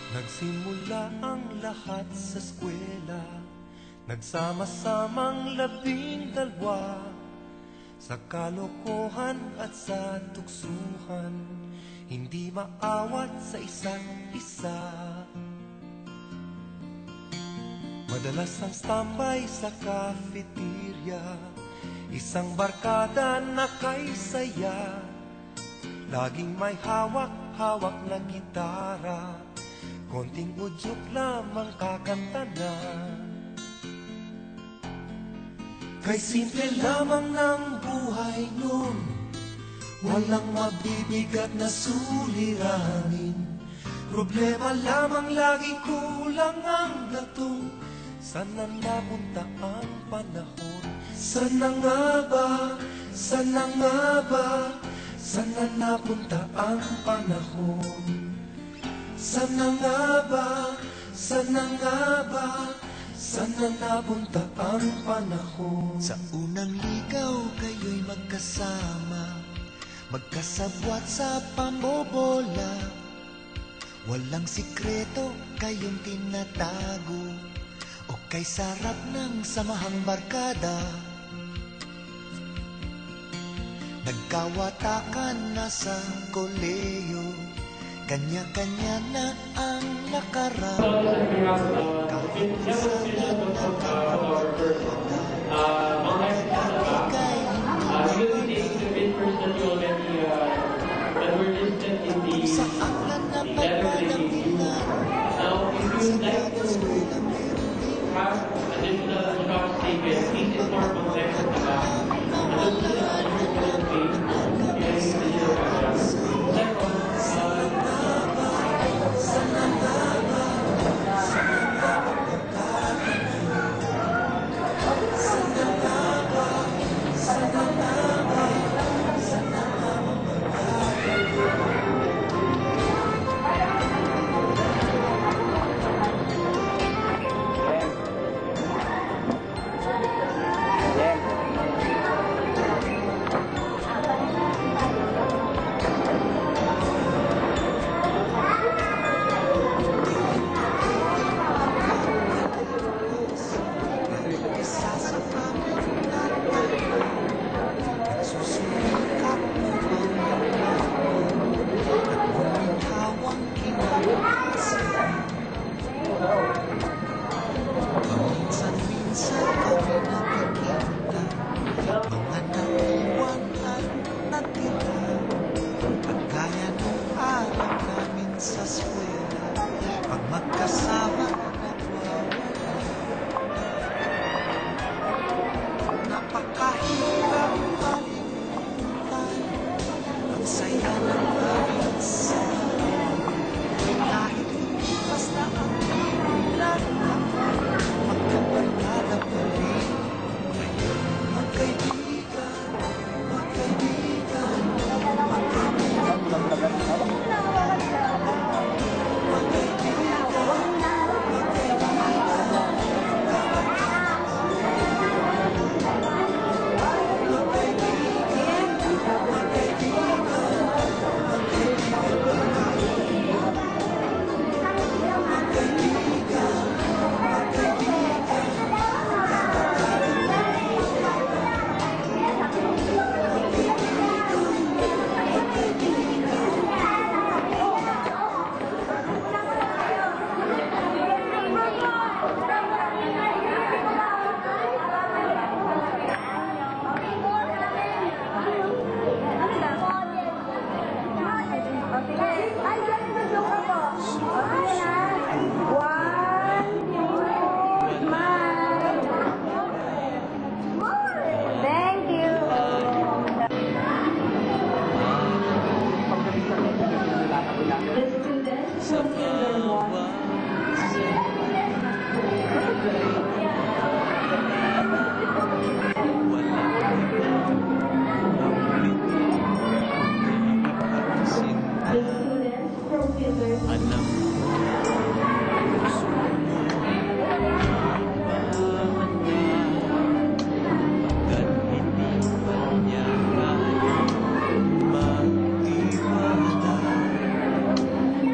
Nagsimula ang lahat sa eskwela, nagsama-samang 12 sa kalokohan at sa tuksuhan, hindi maawat sa isa't isa. Madalas ang standby sa cafeteria, isang barkada na kay saya, laging may hawak-hawak na gitara, konting udyok lamang kakanta na. Kay simple lamang ng buhay nun, walang mabibigat na suliranin, problema lamang lagi kulang ang gatong. Sana napunta ang panahon, sana nga ba, sana nga ba, sana napunta ang panahon. Sana nga ba, sana nga ba, sana napunta ang panahon. Sa unang ligaw kayo'y magkasama, magkasabwat sa pambobola, walang sikreto kayong tinatago, o kay sarap ng samahang barkada. Nagkawatakan na sa koleyo, kanya-kanya na ang nakaraan, kahit saan saan na napagpanapilan, sa dados ko'y na meron din paminsan-minsan kami nakikita, mga naiwan at natira, pagkaya nung araw namin sa eskwela, pag magkasama nagwawala. Napakahirap malimutan ang saya ng bawat sandali, kahit lipas na ang ilan, magkabarkada pa rin. Magkaibigan, magkaibigan,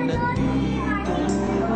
Nandito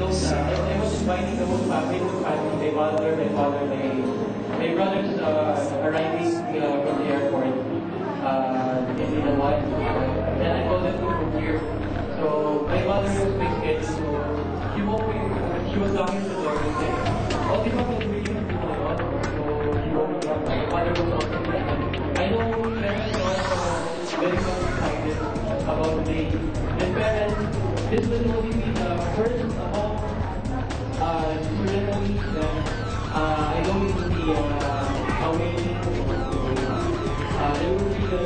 I was inviting the whole family, my mother, my father, my brothers arriving from the airport in Dinawan. And I told them to come here. So my mother was my schedule, so she was talking to the Lord and said, oh, di ba kung really to Dinawan? So she woke up. My mother was also there. I know parents are very much excited about the day. And parents, this will only be the first among ceremonies that I know it will be amazing. There will be the